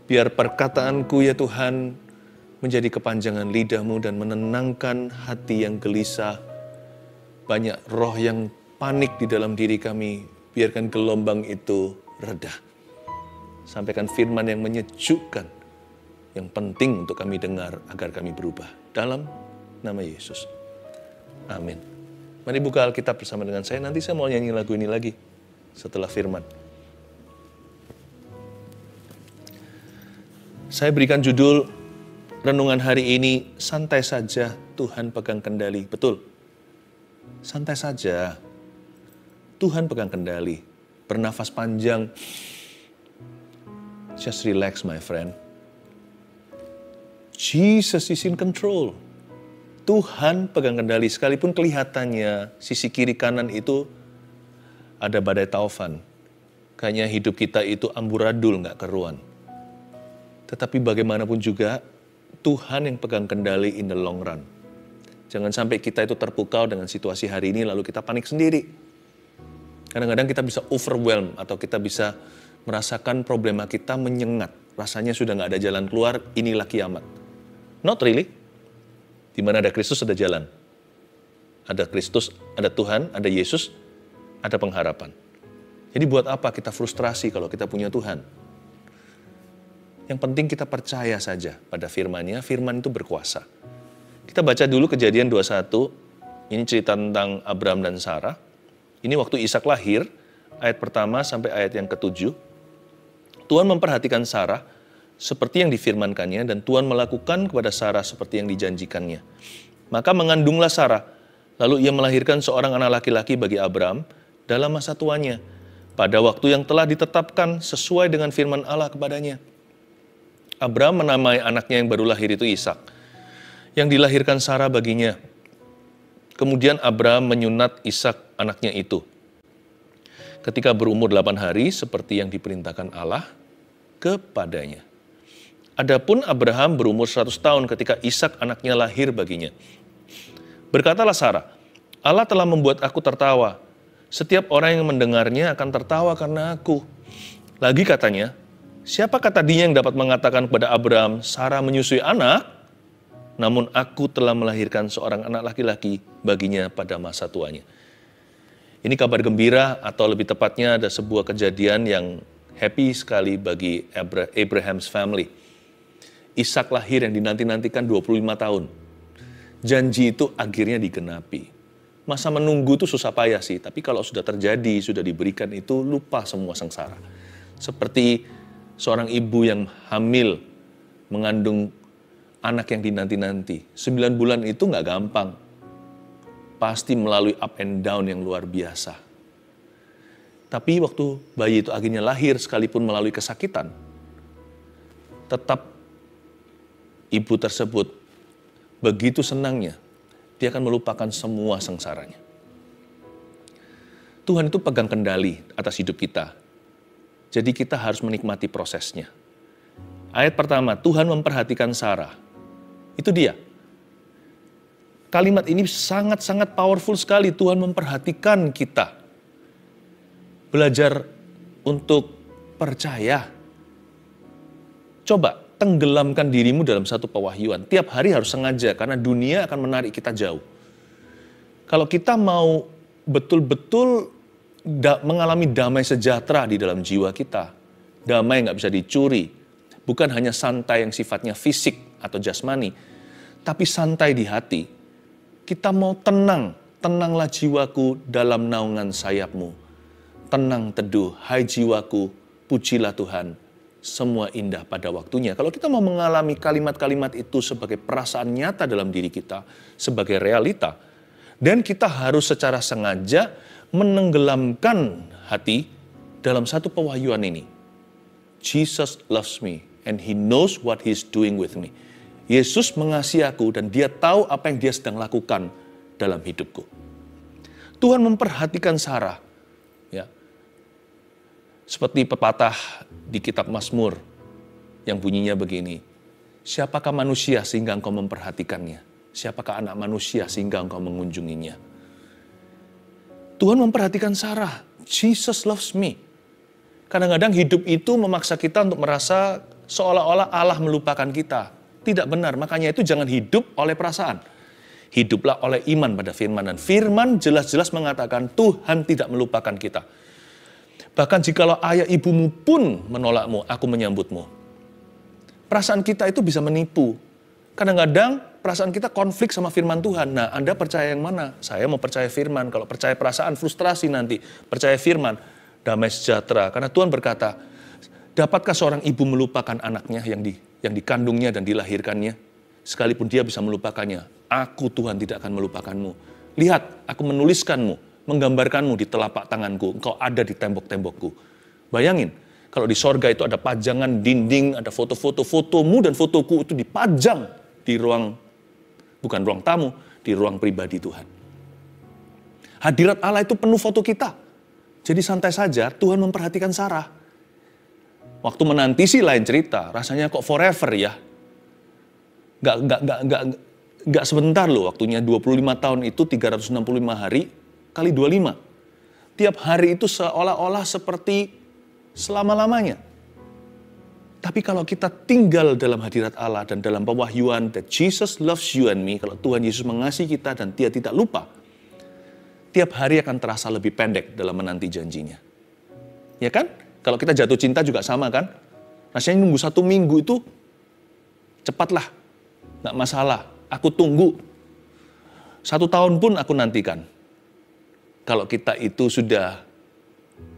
Biar perkataanku ya Tuhan menjadi kepanjangan lidah-Mu dan menenangkan hati yang gelisah. Banyak roh yang panik di dalam diri kami. Biarkan gelombang itu reda. Sampaikan firman yang menyejukkan, yang penting untuk kami dengar agar kami berubah. Dalam nama Yesus. Amin. Mari buka Alkitab bersama dengan saya. Nanti saya mau nyanyi lagu ini lagi setelah firman. Saya berikan judul renungan hari ini, santai saja Tuhan pegang kendali. Betul. Santai saja. Tuhan pegang kendali. Bernafas panjang. Just relax my friend. Jesus is in control. Tuhan pegang kendali. Sekalipun kelihatannya sisi kiri kanan itu ada badai taufan. Kayaknya hidup kita itu amburadul, gak keruan. Tetapi bagaimanapun juga, Tuhan yang pegang kendali in the long run. Jangan sampai kita itu terpukau dengan situasi hari ini lalu kita panik sendiri. Kadang-kadang kita bisa overwhelm atau kita bisa merasakan problema kita menyengat. Rasanya sudah gak ada jalan keluar, inilah kiamat. Not really. Di mana ada Kristus ada jalan. Ada Kristus, ada Tuhan, ada Yesus, ada pengharapan. Jadi buat apa kita frustrasi kalau kita punya Tuhan? Yang penting kita percaya saja pada firman-Nya, firman itu berkuasa. Kita baca dulu Kejadian 21, ini cerita tentang Abraham dan Sarah. Ini waktu Ishak lahir, ayat pertama sampai ayat yang ke-7. Tuhan memperhatikan Sarah seperti yang difirmankannya dan Tuhan melakukan kepada Sarah seperti yang dijanjikannya. Maka mengandunglah Sarah, lalu ia melahirkan seorang anak laki-laki bagi Abraham dalam masa tuanya, pada waktu yang telah ditetapkan sesuai dengan firman Allah kepadanya. Abraham menamai anaknya yang baru lahir itu Ishak, yang dilahirkan Sarah baginya. Kemudian Abraham menyunat Ishak anaknya itu. Ketika berumur 8 hari, seperti yang diperintahkan Allah kepadanya. Adapun Abraham berumur 100 tahun ketika Ishak anaknya lahir baginya. Berkatalah Sarah, Allah telah membuat aku tertawa. Setiap orang yang mendengarnya akan tertawa karena aku. Lagi katanya, siapakah tadinya yang dapat mengatakan kepada Abraham, Sarah menyusui anak? Namun aku telah melahirkan seorang anak laki-laki baginya pada masa tuanya. Ini kabar gembira atau lebih tepatnya ada sebuah kejadian yang happy sekali bagi Abraham's family. Ishak lahir yang dinanti-nantikan 25 tahun. Janji itu akhirnya digenapi. Masa menunggu itu susah payah sih, tapi kalau sudah terjadi, sudah diberikan itu lupa semua sengsara. Seperti seorang ibu yang hamil mengandung anak yang dinanti-nanti. 9 bulan itu nggak gampang. Pasti melalui up and down yang luar biasa. Tapi waktu bayi itu akhirnya lahir sekalipun melalui kesakitan, tetap ibu tersebut begitu senangnya, dia akan melupakan semua sengsaranya. Tuhan itu pegang kendali atas hidup kita. Jadi kita harus menikmati prosesnya. Ayat pertama, Tuhan memperhatikan Sarah. Itu dia. Kalimat ini sangat-sangat powerful sekali. Tuhan memperhatikan kita. Belajar untuk percaya. Coba tenggelamkan dirimu dalam satu pewahyuan. Tiap hari harus sengaja karena dunia akan menarik kita jauh. Kalau kita mau betul-betul mengalami damai sejahtera di dalam jiwa kita, damai nggak bisa dicuri, bukan hanya santai yang sifatnya fisik atau jasmani, tapi santai di hati. Kita mau tenang, tenanglah jiwaku dalam naungan sayapmu. Tenang teduh, hai jiwaku, pujilah Tuhan. Semua indah pada waktunya. Kalau kita mau mengalami kalimat-kalimat itu sebagai perasaan nyata dalam diri kita, sebagai realita, dan kita harus secara sengaja menenggelamkan hati dalam satu pewahyuan ini. Jesus loves me and He knows what He's doing with me. Yesus mengasihi aku dan Dia tahu apa yang Dia sedang lakukan dalam hidupku. Tuhan memperhatikan Sarah. Ya. Seperti pepatah di kitab Mazmur yang bunyinya begini. Siapakah manusia sehingga engkau memperhatikannya? Siapakah anak manusia sehingga engkau mengunjunginya? Tuhan memperhatikan Sarah. Jesus loves me. Kadang-kadang hidup itu memaksa kita untuk merasa seolah-olah Allah melupakan kita. Tidak benar, makanya itu jangan hidup oleh perasaan. Hiduplah oleh iman pada firman. Dan firman jelas-jelas mengatakan Tuhan tidak melupakan kita. Bahkan jikalau ayah ibumu pun menolakmu, aku menyambutmu. Perasaan kita itu bisa menipu. Kadang-kadang perasaan kita konflik sama firman Tuhan. Nah, Anda percaya yang mana? Saya mau percaya firman. Kalau percaya perasaan, frustrasi nanti. Percaya firman, damai sejahtera. Karena Tuhan berkata, dapatkah seorang ibu melupakan anaknya yang dikandungnya dan dilahirkannya? Sekalipun dia bisa melupakannya, aku Tuhan tidak akan melupakanmu. Lihat, aku menuliskanmu, menggambarkanmu di telapak tanganku. Engkau ada di tembok-tembokku. Bayangin, kalau di sorga itu ada pajangan dinding, ada foto-foto, fotomu dan fotoku itu dipajang di ruang, bukan ruang tamu, di ruang pribadi Tuhan. Hadirat Allah itu penuh foto kita. Jadi santai saja, Tuhan memperhatikan Sarah. Waktu menanti sih lain cerita, rasanya kok forever ya. Gak sebentar loh waktunya, 25 tahun itu 365 hari kali 25. Tiap hari itu seolah-olah seperti selama-lamanya. Tapi kalau kita tinggal dalam hadirat Allah dan dalam pewahyuan that Jesus loves you and me, kalau Tuhan Yesus mengasihi kita dan Dia tidak lupa, tiap hari akan terasa lebih pendek dalam menanti janjinya. Ya kan? Kalau kita jatuh cinta juga sama kan? Rasanya nunggu 1 minggu itu cepatlah, gak masalah. Aku tunggu. 1 tahun pun aku nantikan. Kalau kita itu sudah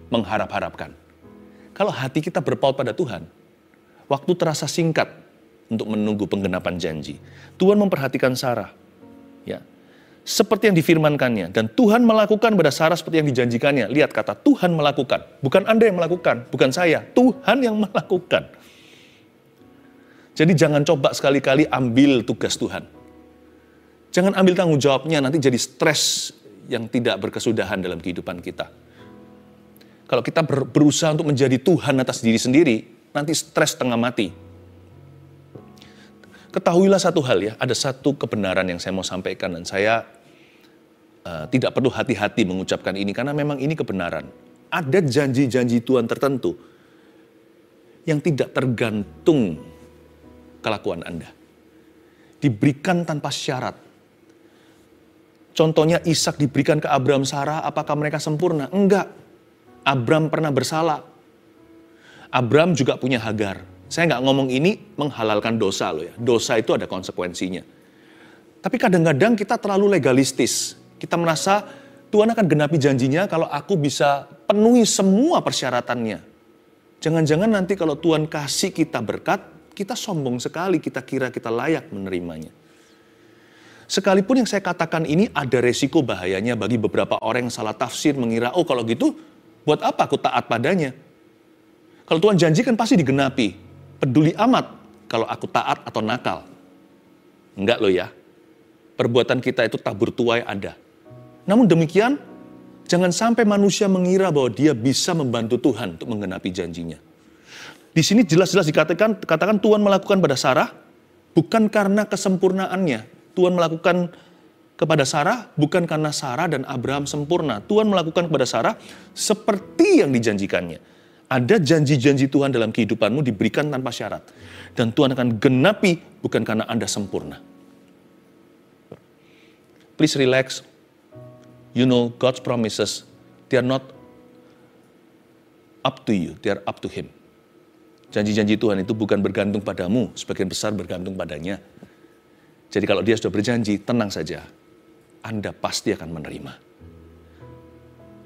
mengharap-harapkan. Kalau hati kita berpaut pada Tuhan, waktu terasa singkat untuk menunggu penggenapan janji. Tuhan memperhatikan Sarah. Ya. Seperti yang difirmankannya. Dan Tuhan melakukan pada Sarah seperti yang dijanjikannya. Lihat kata Tuhan melakukan. Bukan Anda yang melakukan. Bukan saya. Tuhan yang melakukan. Jadi jangan coba sekali-kali ambil tugas Tuhan. Jangan ambil tanggung jawabnya. Nanti jadi stres yang tidak berkesudahan dalam kehidupan kita. Kalau kita berusaha untuk menjadi Tuhan atas diri sendiri, nanti stres setengah mati. Ketahuilah satu hal ya, ada satu kebenaran yang saya mau sampaikan dan saya tidak perlu hati-hati mengucapkan ini karena memang ini kebenaran. Ada janji-janji Tuhan tertentu yang tidak tergantung kelakuan Anda. Diberikan tanpa syarat. Contohnya Ishak diberikan ke Abraham, Sarah, apakah mereka sempurna? Enggak. Abraham pernah bersalah. Abraham juga punya Hagar. Saya nggak ngomong ini menghalalkan dosa loh ya. Dosa itu ada konsekuensinya. Tapi kadang-kadang kita terlalu legalistis. Kita merasa Tuhan akan genapi janjinya kalau aku bisa penuhi semua persyaratannya. Jangan-jangan nanti kalau Tuhan kasih kita berkat, kita sombong sekali, kita kira kita layak menerimanya. Sekalipun yang saya katakan ini ada resiko bahayanya bagi beberapa orang yang salah tafsir, mengira, oh kalau gitu, buat apa aku taat padanya? Kalau Tuhan janjikan pasti digenapi. Peduli amat kalau aku taat atau nakal. Enggak loh ya. Perbuatan kita itu tabur tuai ada. Namun demikian, jangan sampai manusia mengira bahwa dia bisa membantu Tuhan untuk menggenapi janjinya. Di sini jelas-jelas dikatakan Tuhan melakukan pada Sarah bukan karena kesempurnaannya. Tuhan melakukan kepada Sarah bukan karena Sarah dan Abraham sempurna. Tuhan melakukan kepada Sarah seperti yang dijanjikannya. Ada janji-janji Tuhan dalam kehidupanmu diberikan tanpa syarat. Dan Tuhan akan genapi bukan karena Anda sempurna. Please relax. You know God's promises, they are not up to you, they are up to Him. Janji-janji Tuhan itu bukan bergantung padamu, sebagian besar bergantung padanya. Jadi kalau dia sudah berjanji, tenang saja. Anda pasti akan menerima.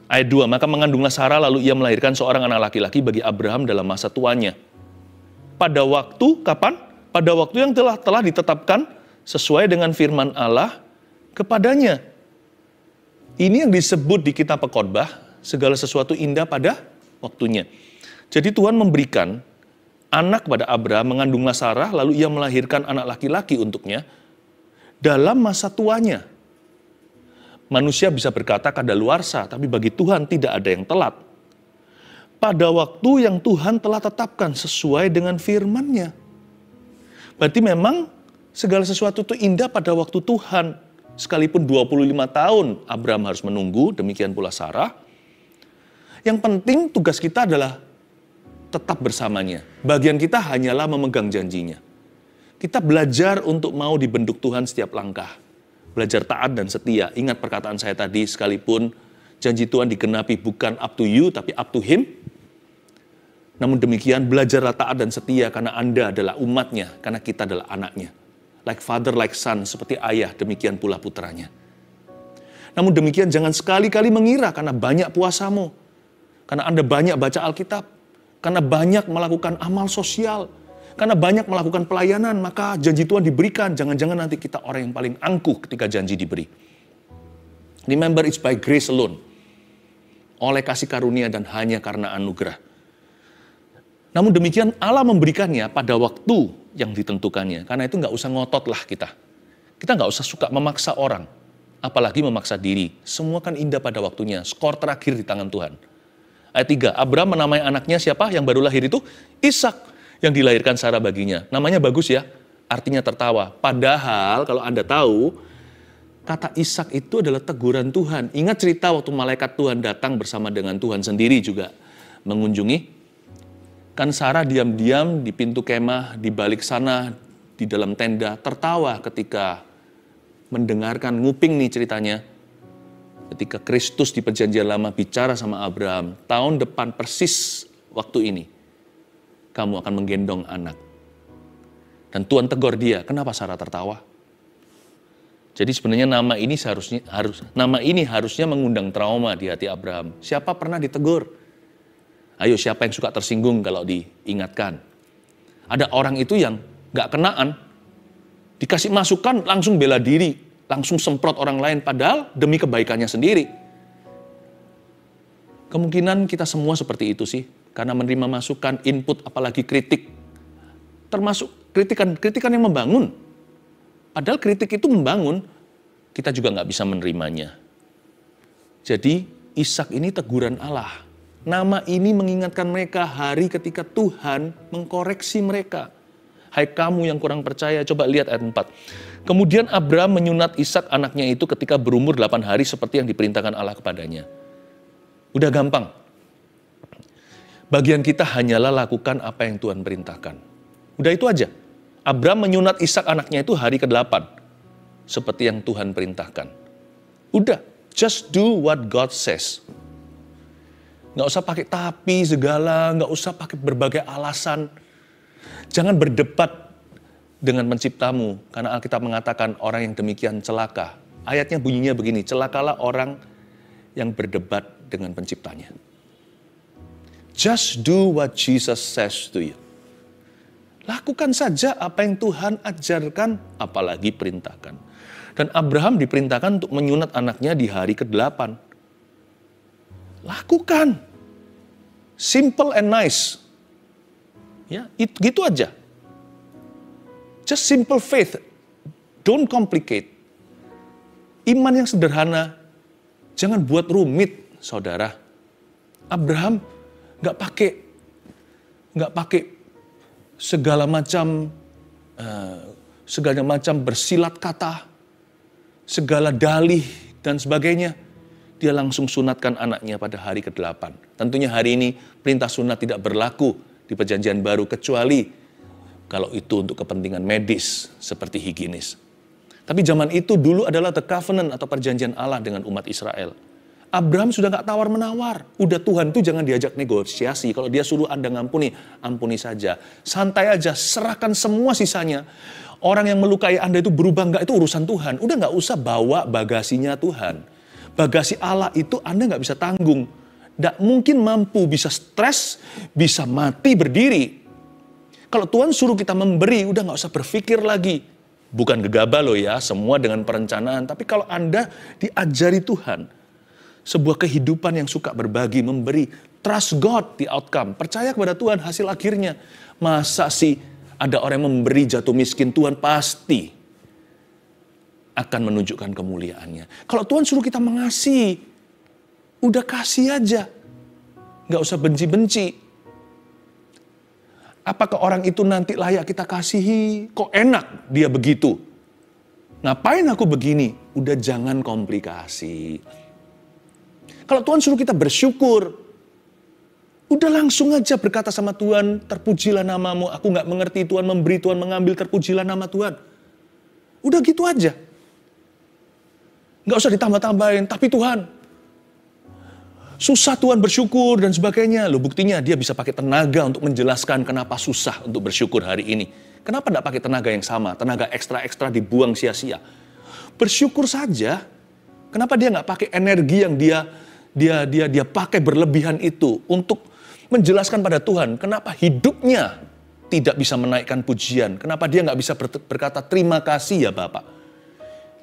Ayat 2, maka mengandunglah Sarah lalu ia melahirkan seorang anak laki-laki bagi Abraham dalam masa tuanya. Pada waktu, kapan? Pada waktu yang telah ditetapkan sesuai dengan firman Allah kepadanya. Ini yang disebut di kitab Pekotbah, segala sesuatu indah pada waktunya. Jadi Tuhan memberikan anak pada Abraham, mengandunglah Sarah, lalu ia melahirkan anak laki-laki untuknya dalam masa tuanya. Manusia bisa berkata kadaluarsa, tapi bagi Tuhan tidak ada yang telat. Pada waktu yang Tuhan telah tetapkan sesuai dengan firman-Nya. Berarti memang segala sesuatu itu indah pada waktu Tuhan. Sekalipun 25 tahun Abraham harus menunggu, demikian pula Sarah. Yang penting tugas kita adalah tetap bersamanya. Bagian kita hanyalah memegang janjinya. Kita belajar untuk mau dibentuk Tuhan setiap langkah. Belajar taat dan setia. Ingat perkataan saya tadi, sekalipun janji Tuhan digenapi bukan up to you, tapi up to Him. Namun demikian, belajarlah taat dan setia karena Anda adalah umatnya, karena kita adalah anaknya. Like father, like son, seperti ayah, demikian pula putranya. Namun demikian, jangan sekali-kali mengira karena banyak puasamu, karena Anda banyak baca Alkitab, karena banyak melakukan amal sosial, karena banyak melakukan pelayanan, maka janji Tuhan diberikan. Jangan-jangan nanti kita orang yang paling angkuh ketika janji diberi. Remember, it's by grace alone. Oleh kasih karunia dan hanya karena anugerah. Namun demikian Allah memberikannya pada waktu yang ditentukannya. Karena itu nggak usah ngotot lah kita. Kita nggak usah suka memaksa orang. Apalagi memaksa diri. Semua kan indah pada waktunya. Skor terakhir di tangan Tuhan. Ayat 3, Abraham menamai anaknya siapa yang baru lahir itu? Ishak. Yang dilahirkan Sarah baginya. Namanya bagus ya, artinya tertawa. Padahal kalau Anda tahu, kata Ishak itu adalah teguran Tuhan. Ingat cerita waktu malaikat Tuhan datang bersama dengan Tuhan sendiri juga mengunjungi. Kan Sarah diam-diam di pintu kemah, di balik sana, di dalam tenda, tertawa ketika mendengarkan, nguping nih ceritanya. Ketika Kristus di perjanjian lama bicara sama Abraham, tahun depan persis waktu ini, kamu akan menggendong anak. Dan Tuhan tegur dia, kenapa Sarah tertawa? Jadi sebenarnya nama ini harusnya mengundang trauma di hati Abraham. Siapa pernah ditegur? Ayo, siapa yang suka tersinggung kalau diingatkan? Ada orang itu yang gak kenaan, dikasih masukan langsung bela diri, langsung semprot orang lain, padahal demi kebaikannya sendiri. Kemungkinan kita semua seperti itu sih. Karena menerima masukan, input, apalagi kritik. Termasuk kritikan yang membangun. Padahal kritik itu membangun, kita juga nggak bisa menerimanya. Jadi, Ishak ini teguran Allah. Nama ini mengingatkan mereka hari ketika Tuhan mengkoreksi mereka. Hai kamu yang kurang percaya, coba lihat ayat 4. Kemudian Abraham menyunat Ishak anaknya itu ketika berumur 8 hari seperti yang diperintahkan Allah kepadanya. Udah gampang. Bagian kita hanyalah lakukan apa yang Tuhan perintahkan. Udah itu aja. Abraham menyunat Ishak anaknya itu hari ke-8. Seperti yang Tuhan perintahkan. Udah, just do what God says. Nggak usah pakai tapi segala, nggak usah pakai berbagai alasan. Jangan berdebat dengan penciptamu. Karena Alkitab mengatakan orang yang demikian celaka. Ayatnya bunyinya begini, celakalah orang yang berdebat dengan penciptanya. Just do what Jesus says to you. Lakukan saja apa yang Tuhan ajarkan, apalagi perintahkan. Dan Abraham diperintahkan untuk menyunat anaknya di hari ke-8. Lakukan. Simple and nice. Ya, gitu aja. Just simple faith. Don't complicate. Iman yang sederhana. Jangan buat rumit, saudara. Abraham nggak pakai segala macam bersilat kata, segala dalih dan sebagainya. Dia langsung sunatkan anaknya pada hari ke-8. Tentunya hari ini perintah sunat tidak berlaku di perjanjian baru kecuali kalau itu untuk kepentingan medis seperti higienis. Tapi zaman itu dulu adalah the covenant atau perjanjian Allah dengan umat Israel. Abraham sudah gak tawar-menawar. Udah Tuhan tuh jangan diajak negosiasi. Kalau dia suruh Anda ngampuni, ampuni saja. Santai aja, serahkan semua sisanya. Orang yang melukai Anda itu berubah enggak, itu urusan Tuhan. Udah gak usah bawa bagasinya Tuhan. Bagasi Allah itu Anda gak bisa tanggung. Gak mungkin mampu, bisa stres, bisa mati berdiri. Kalau Tuhan suruh kita memberi, udah gak usah berpikir lagi. Bukan gegabah loh ya, semua dengan perencanaan. Tapi kalau Anda diajari Tuhan, sebuah kehidupan yang suka berbagi, memberi. Trust God the outcome. Percaya kepada Tuhan hasil akhirnya. Masa sih ada orang yang memberi jatuh miskin, Tuhan pasti akan menunjukkan kemuliaannya. Kalau Tuhan suruh kita mengasihi, udah kasih aja. Nggak usah benci-benci. Apakah orang itu nanti layak kita kasihi? Kok enak dia begitu? Ngapain aku begini? Udah jangan komplikasi. Kalau Tuhan suruh kita bersyukur, Udah langsung aja berkata sama Tuhan, terpujilah namamu. Aku nggak mengerti Tuhan memberi, Tuhan mengambil, terpujilah nama Tuhan. Udah gitu aja. Nggak usah ditambah-tambahin, tapi Tuhan. Susah Tuhan bersyukur dan sebagainya. Loh buktinya dia bisa pakai tenaga untuk menjelaskan kenapa susah untuk bersyukur hari ini. Kenapa nggak pakai tenaga yang sama? Tenaga ekstra-ekstra dibuang sia-sia. Bersyukur saja. Kenapa dia nggak pakai energi yang dia pakai berlebihan itu untuk menjelaskan pada Tuhan kenapa hidupnya tidak bisa menaikkan pujian. Kenapa dia nggak bisa berkata terima kasih ya Bapak.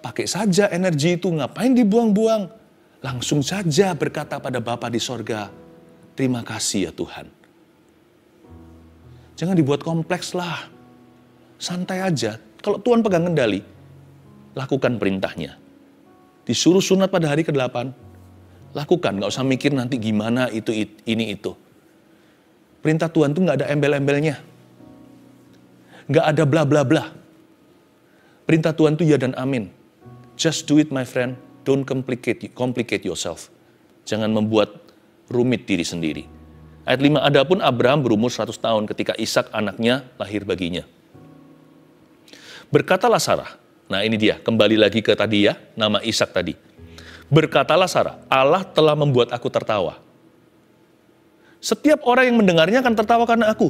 Pakai saja energi itu, ngapain dibuang-buang. Langsung saja berkata pada Bapa di sorga, terima kasih ya Tuhan. Jangan dibuat kompleks lah. Santai aja. Kalau Tuhan pegang kendali, lakukan perintahnya. Disuruh sunat pada hari ke-8, lakukan. Gak usah mikir nanti gimana ini itu. Perintah Tuhan tuh gak ada embel-embelnya. Gak ada bla bla bla. Perintah Tuhan tuh ya dan amin. Just do it my friend. Don't complicate yourself. Jangan membuat rumit diri sendiri. Ayat 5, adapun Abraham berumur 100 tahun ketika Ishak anaknya lahir baginya. Berkatalah Sarah. Nah ini dia, kembali lagi ke tadi ya, nama Ishak tadi. Berkatalah Sarah, Allah telah membuat aku tertawa. Setiap orang yang mendengarnya akan tertawa karena aku.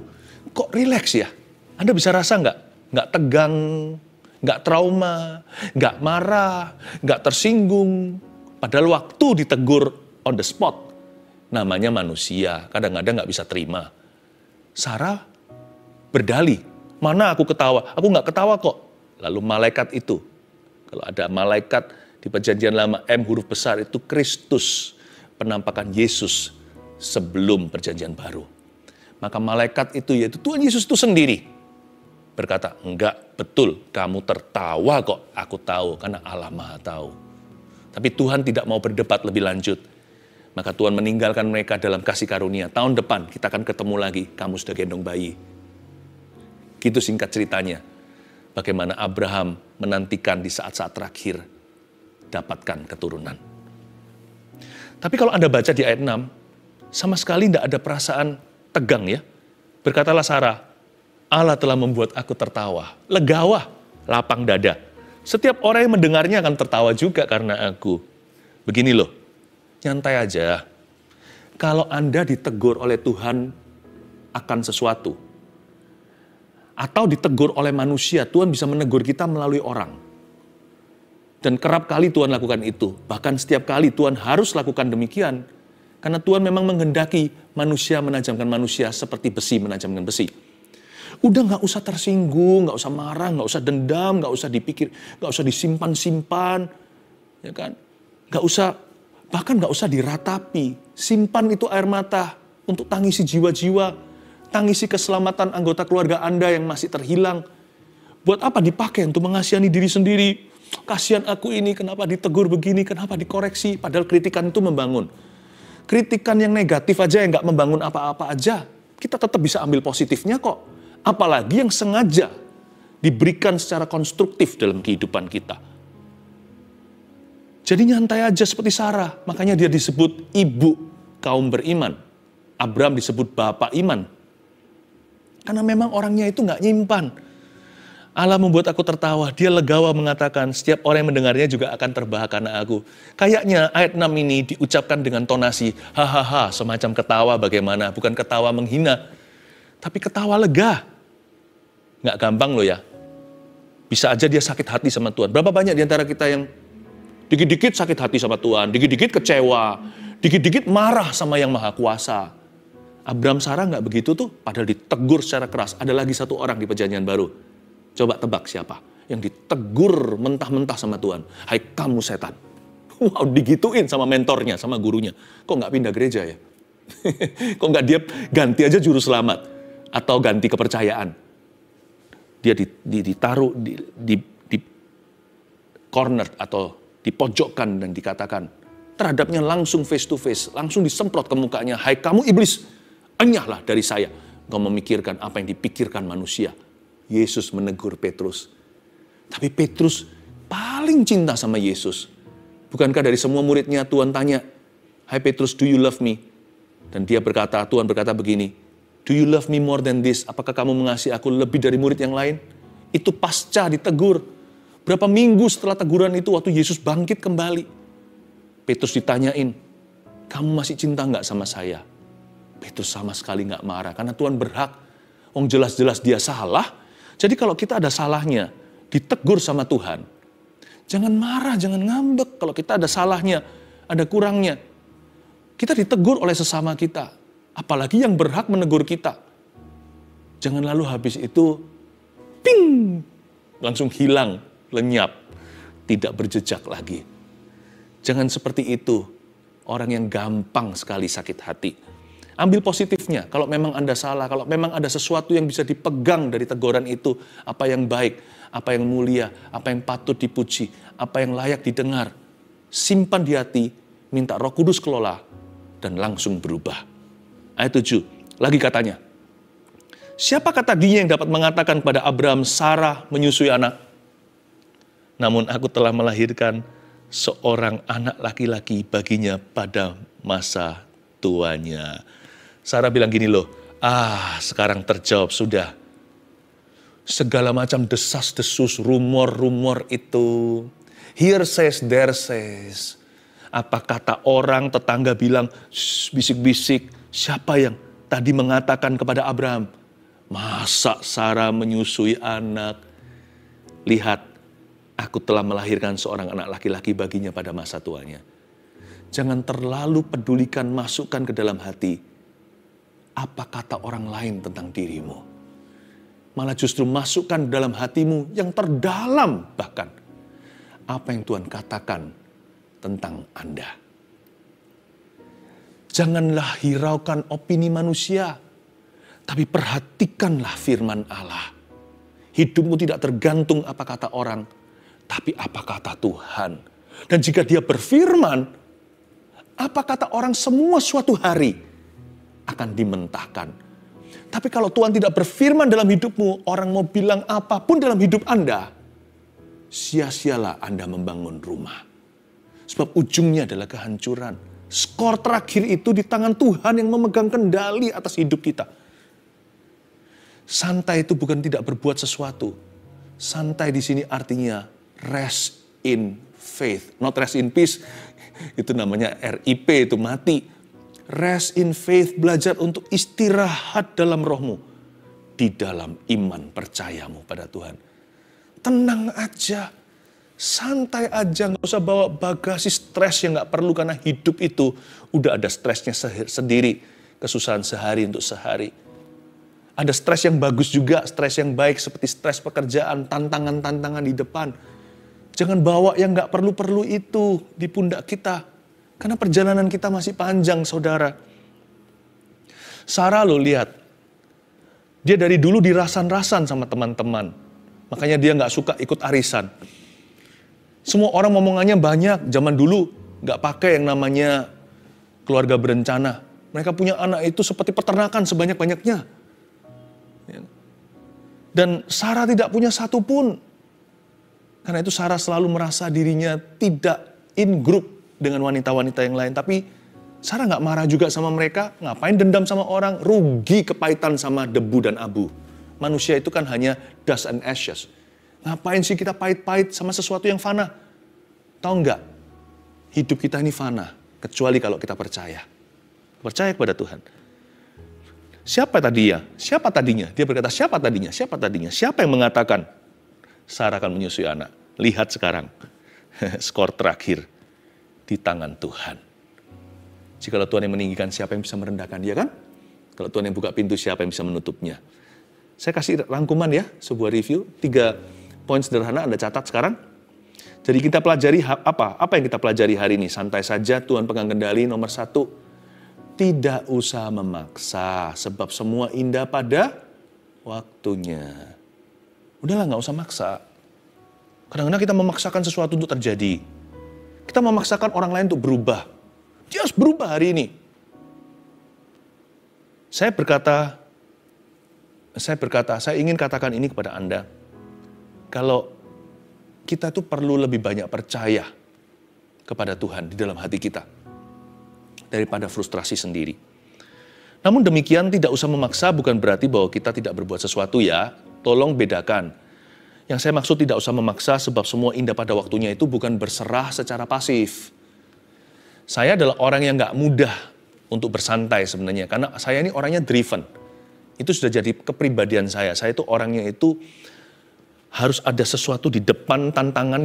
Kok rileks ya? Anda bisa rasa nggak tegang, nggak trauma, nggak marah, nggak tersinggung. Padahal waktu ditegur on the spot, namanya manusia, kadang-kadang nggak bisa terima. Sarah berdalih, mana aku ketawa? Aku nggak ketawa kok. Lalu malaikat itu, kalau ada malaikat di perjanjian lama, M huruf besar itu Kristus, penampakan Yesus sebelum perjanjian baru. Maka malaikat itu yaitu Tuhan Yesus itu sendiri berkata, enggak, betul, kamu tertawa kok, aku tahu, karena Allah Maha tahu. Tapi Tuhan tidak mau berdebat lebih lanjut. Maka Tuhan meninggalkan mereka dalam kasih karunia. Tahun depan kita akan ketemu lagi, kamu sudah gendong bayi. Gitu singkat ceritanya. Bagaimana Abraham menantikan di saat-saat terakhir dapatkan keturunan. Tapi kalau Anda baca di ayat 6, sama sekali tidak ada perasaan tegang ya. Berkatalah Sarah, Allah telah membuat aku tertawa, legawa, lapang dada. Setiap orang yang mendengarnya akan tertawa juga karena aku. Begini loh, nyantai aja. Kalau Anda ditegur oleh Tuhan akan sesuatu, atau ditegur oleh manusia, Tuhan bisa menegur kita melalui orang. Dan kerap kali Tuhan lakukan itu. Bahkan setiap kali Tuhan harus lakukan demikian. Karena Tuhan memang menghendaki manusia menajamkan manusia seperti besi menajamkan besi. Udah gak usah tersinggung, gak usah marah, gak usah dendam, gak usah dipikir, gak usah disimpan-simpan. Ya kan? Gak usah, bahkan gak usah diratapi. Simpan itu air mata untuk tangisi jiwa-jiwa, tangisi keselamatan anggota keluarga Anda yang masih terhilang. Buat apa dipakai untuk mengasihani diri sendiri? Kasihan aku ini, kenapa ditegur begini, kenapa dikoreksi? Padahal kritikan itu membangun. Kritikan yang negatif aja, yang gak membangun apa-apa aja, kita tetap bisa ambil positifnya kok. Apalagi yang sengaja diberikan secara konstruktif dalam kehidupan kita. Jadi nyantai aja seperti Sarah. Makanya dia disebut ibu kaum beriman. Abraham disebut bapak iman. Karena memang orangnya itu gak nyimpan. Allah membuat aku tertawa. Dia legawa mengatakan, setiap orang yang mendengarnya juga akan terbahak karena aku. Kayaknya ayat 6 ini diucapkan dengan tonasi, hahaha, semacam ketawa bagaimana. Bukan ketawa menghina, tapi ketawa lega. Nggak gampang loh ya. Bisa aja dia sakit hati sama Tuhan. Berapa banyak di antara kita yang dikit-dikit sakit hati sama Tuhan, dikit-dikit kecewa, dikit-dikit marah sama yang maha kuasa. Abraham Sarah nggak begitu tuh, padahal ditegur secara keras. Ada lagi satu orang di perjanjian baru. Coba tebak siapa yang ditegur mentah-mentah sama Tuhan. Hai kamu setan. Wow, digituin sama mentornya, sama gurunya. Kok nggak pindah gereja ya? Kok nggak dia ganti aja juru selamat? Atau ganti kepercayaan? Dia ditaruh di corner atau dipojokkan dan dikatakan. Terhadapnya langsung face to face, langsung disemprot ke mukanya. Hai kamu iblis, enyahlah dari saya. Engkau memikirkan apa yang dipikirkan manusia. Yesus menegur Petrus. Tapi Petrus paling cinta sama Yesus. Bukankah dari semua muridnya Tuhan tanya, hai Petrus, do you love me? Dan dia berkata, Tuhan berkata begini, "Do you love me more than this?" Apakah kamu mengasihi aku lebih dari murid yang lain? Itu pasca ditegur. Berapa minggu setelah teguran itu, waktu Yesus bangkit kembali, Petrus ditanyain, "Kamu masih cinta nggak sama saya?" Petrus sama sekali nggak marah, karena Tuhan berhak. Jelas-jelas dia salah. Jadi kalau kita ada salahnya, ditegur sama Tuhan, jangan marah, jangan ngambek. Kalau kita ada salahnya, ada kurangnya, kita ditegur oleh sesama kita. Apalagi yang berhak menegur kita. Jangan lalu habis itu, ping, langsung hilang, lenyap, tidak berjejak lagi. Jangan seperti itu, orang yang gampang sekali sakit hati. Ambil positifnya, kalau memang Anda salah, kalau memang ada sesuatu yang bisa dipegang dari teguran itu, apa yang baik, apa yang mulia, apa yang patut dipuji, apa yang layak didengar, simpan di hati, minta Roh Kudus kelola, dan langsung berubah. Ayat 7, lagi katanya, "Siapakah tadinya yang dapat mengatakan kepada Abraham, Sarah menyusui anak? Namun aku telah melahirkan seorang anak laki-laki baginya pada masa tuanya." Sarah bilang gini loh, sekarang terjawab sudah. Segala macam desas-desus, rumor-rumor itu, here says, there says. Apa kata orang, tetangga bilang, bisik-bisik, siapa yang tadi mengatakan kepada Abraham, "Masa Sarah menyusui anak? Lihat, aku telah melahirkan seorang anak laki-laki baginya pada masa tuanya." Jangan terlalu pedulikan, masukkan ke dalam hati apa kata orang lain tentang dirimu. Malah justru masukkan dalam hatimu yang terdalam bahkan apa yang Tuhan katakan tentang Anda. Janganlah hiraukan opini manusia, tapi perhatikanlah firman Allah. Hidupmu tidak tergantung apa kata orang, tapi apa kata Tuhan. Dan jika dia berfirman, apa kata orang semua suatu hari akan dimentahkan. Tapi kalau Tuhan tidak berfirman dalam hidupmu, orang mau bilang apapun dalam hidup Anda, sia-sialah Anda membangun rumah. Sebab ujungnya adalah kehancuran. Skor terakhir itu di tangan Tuhan yang memegang kendali atas hidup kita. Santai itu bukan tidak berbuat sesuatu. Santai di sini artinya rest in faith, not rest in peace. Itu namanya RIP, itu mati. Rest in faith, belajar untuk istirahat dalam rohmu. Di dalam iman percayamu pada Tuhan. Tenang aja, santai aja, gak usah bawa bagasi stres yang gak perlu. Karena hidup itu udah ada stresnya sendiri. Kesusahan sehari untuk sehari. Ada stres yang bagus juga, stres yang baik seperti stres pekerjaan, tantangan-tantangan di depan. Jangan bawa yang gak perlu-perlu itu di pundak kita. Karena perjalanan kita masih panjang, saudara. Sarah lo lihat, dia dari dulu dirasan-rasan sama teman-teman. Makanya dia gak suka ikut arisan. Semua orang omongannya banyak. Zaman dulu gak pakai yang namanya keluarga berencana. Mereka punya anak itu seperti peternakan sebanyak-banyaknya. Dan Sarah tidak punya satu pun. Karena itu Sarah selalu merasa dirinya tidak in group dengan wanita-wanita yang lain. Tapi Sarah gak marah juga sama mereka. Ngapain dendam sama orang? Rugi kepahitan sama debu dan abu. Manusia itu kan hanya dust and ashes. Ngapain sih kita pahit-pahit sama sesuatu yang fana? Tahu nggak? Hidup kita ini fana. Kecuali kalau kita percaya. Percaya kepada Tuhan. Siapa tadinya? Siapa tadinya? Dia berkata, siapa tadinya? Siapa tadinya? Siapa yang mengatakan Sarah akan menyusui anak? Lihat sekarang. Skor terakhir di tangan Tuhan. Jikalau Tuhan yang meninggikan, siapa yang bisa merendahkan dia, kan? Kalau Tuhan yang buka pintu, siapa yang bisa menutupnya? Saya kasih rangkuman ya, sebuah review. 3 poin sederhana Anda catat sekarang. Jadi kita pelajari apa? Apa yang kita pelajari hari ini? Santai saja, Tuhan pegang kendali. Nomor 1, tidak usah memaksa, sebab semua indah pada waktunya. Udahlah, gak usah maksa. Kadang-kadang kita memaksakan sesuatu untuk terjadi. Kita memaksakan orang lain untuk berubah. Dia harus berubah hari ini. Saya ingin katakan ini kepada Anda. Kalau kita tuh perlu lebih banyak percaya kepada Tuhan di dalam hati kita. Daripada frustrasi sendiri. Namun demikian tidak usah memaksa bukan berarti bahwa kita tidak berbuat sesuatu ya. Tolong bedakan. Yang saya maksud tidak usah memaksa sebab semua indah pada waktunya itu bukan berserah secara pasif. Saya adalah orang yang gak mudah untuk bersantai sebenarnya. Karena saya ini orangnya driven. Itu sudah jadi kepribadian saya. Saya itu orangnya itu harus ada sesuatu di depan tantangan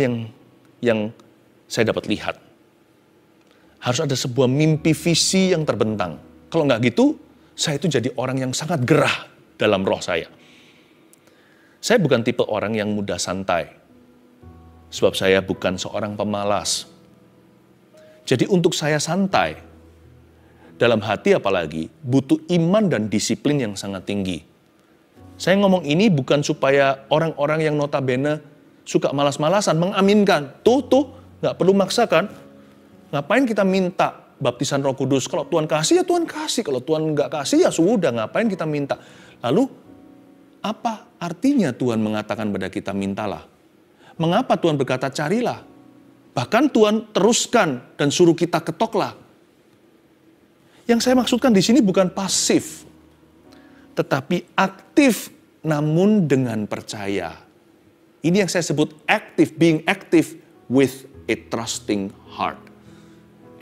yang saya dapat lihat. Harus ada sebuah mimpi visi yang terbentang. Kalau nggak gitu, saya itu jadi orang yang sangat gerah dalam roh saya. Saya bukan tipe orang yang mudah santai. Sebab saya bukan seorang pemalas. Jadi untuk saya santai, dalam hati apalagi, butuh iman dan disiplin yang sangat tinggi. Saya ngomong ini bukan supaya orang-orang yang notabene suka malas-malasan, mengaminkan. Tuh, nggak perlu maksakan. Ngapain kita minta baptisan Roh Kudus? Kalau Tuhan kasih ya Tuhan kasih. Kalau Tuhan nggak kasih ya sudah, ngapain kita minta? Lalu, apa artinya Tuhan mengatakan pada kita mintalah? Mengapa Tuhan berkata carilah? Bahkan Tuhan teruskan dan suruh kita ketoklah. Yang saya maksudkan di sini bukan pasif, tetapi aktif namun dengan percaya. Ini yang saya sebut active, being active with a trusting heart.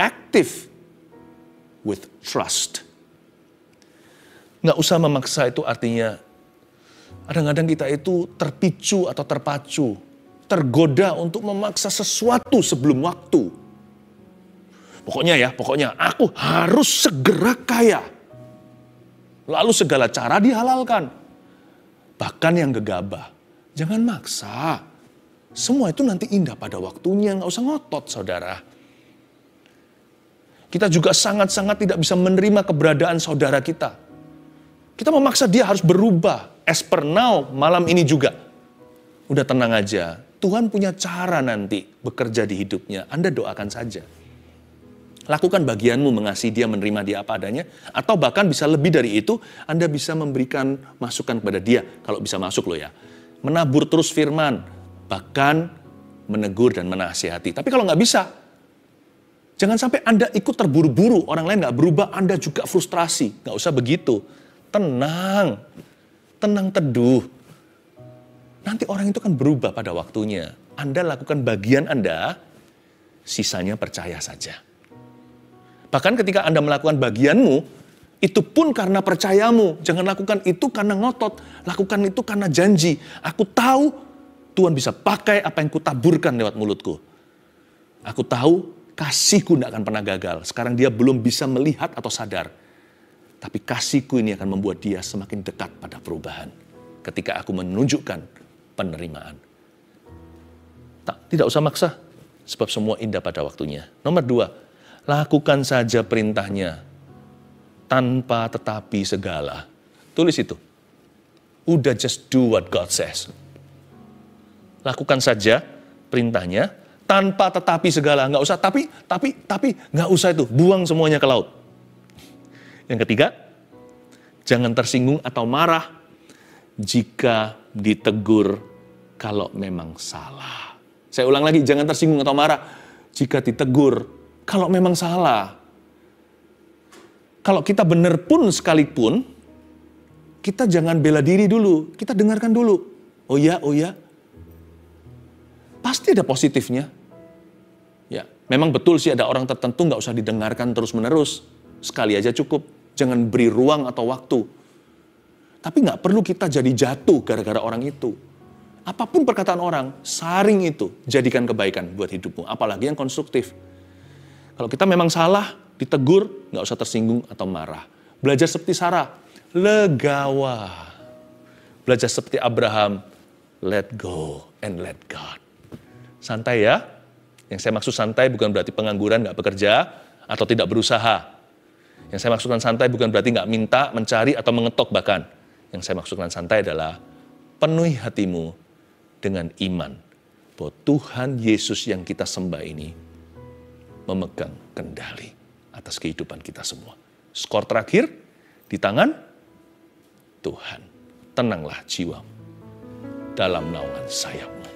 Active with trust. Nggak usah memaksa itu artinya, kadang-kadang kita itu terpicu atau terpacu, tergoda untuk memaksa sesuatu sebelum waktu. Pokoknya aku harus segera kaya. Lalu segala cara dihalalkan. Bahkan yang gegabah, jangan maksa. Semua itu nanti indah pada waktunya, nggak usah ngotot saudara. Kita juga sangat-sangat tidak bisa menerima keberadaan saudara kita. Kita memaksa dia harus berubah. As per now, malam ini juga. Udah tenang aja. Tuhan punya cara nanti bekerja di hidupnya. Anda doakan saja. Lakukan bagianmu mengasihi dia, menerima dia apa adanya. Atau bahkan bisa lebih dari itu, Anda bisa memberikan masukan kepada dia. Kalau bisa masuk loh ya. Menabur terus firman. Bahkan menegur dan menasihati. Tapi kalau nggak bisa, jangan sampai Anda ikut terburu-buru. Orang lain nggak berubah, Anda juga frustrasi. Nggak usah begitu. Tenang. Tenang teduh. Nanti orang itu kan berubah pada waktunya. Anda lakukan bagian Anda, sisanya percaya saja. Bahkan ketika Anda melakukan bagianmu, itu pun karena percayamu. Jangan lakukan itu karena ngotot. Lakukan itu karena janji. Aku tahu Tuhan bisa pakai apa yang kutaburkan lewat mulutku. Aku tahu kasihku tidak akan pernah gagal. Sekarang dia belum bisa melihat atau sadar. Tapi kasihku ini akan membuat dia semakin dekat pada perubahan. Ketika aku menunjukkan penerimaan. Tidak usah maksa. Sebab semua indah pada waktunya. Nomor 2. Lakukan saja perintahnya. Tanpa tetapi segala. Tulis itu. Udah just do what God says. Lakukan saja perintahnya. Tanpa tetapi segala. Nggak usah tapi nggak usah itu. Buang semuanya ke laut. Yang ketiga, jangan tersinggung atau marah jika ditegur kalau memang salah. Saya ulang lagi, jangan tersinggung atau marah jika ditegur kalau memang salah. Kalau kita benar pun sekalipun, kita jangan bela diri dulu, kita dengarkan dulu. Oh ya. Pasti ada positifnya. Ya, memang betul sih ada orang tertentu nggak usah didengarkan terus-menerus. Sekali aja cukup, jangan beri ruang atau waktu. Tapi nggak perlu kita jadi jatuh gara-gara orang itu. Apapun perkataan orang, saring itu, jadikan kebaikan buat hidupmu. Apalagi yang konstruktif. Kalau kita memang salah, ditegur, nggak usah tersinggung atau marah. Belajar seperti Sarah, legawa. Belajar seperti Abraham, let go and let God. Santai ya. Yang saya maksud santai bukan berarti pengangguran, nggak bekerja, atau tidak berusaha. Yang saya maksudkan santai bukan berarti nggak minta, mencari, atau mengetok bahkan. Yang saya maksudkan santai adalah penuhi hatimu dengan iman bahwa Tuhan Yesus yang kita sembah ini memegang kendali atas kehidupan kita semua. Skor terakhir di tangan Tuhan. Tenanglah jiwamu dalam naungan sayapmu.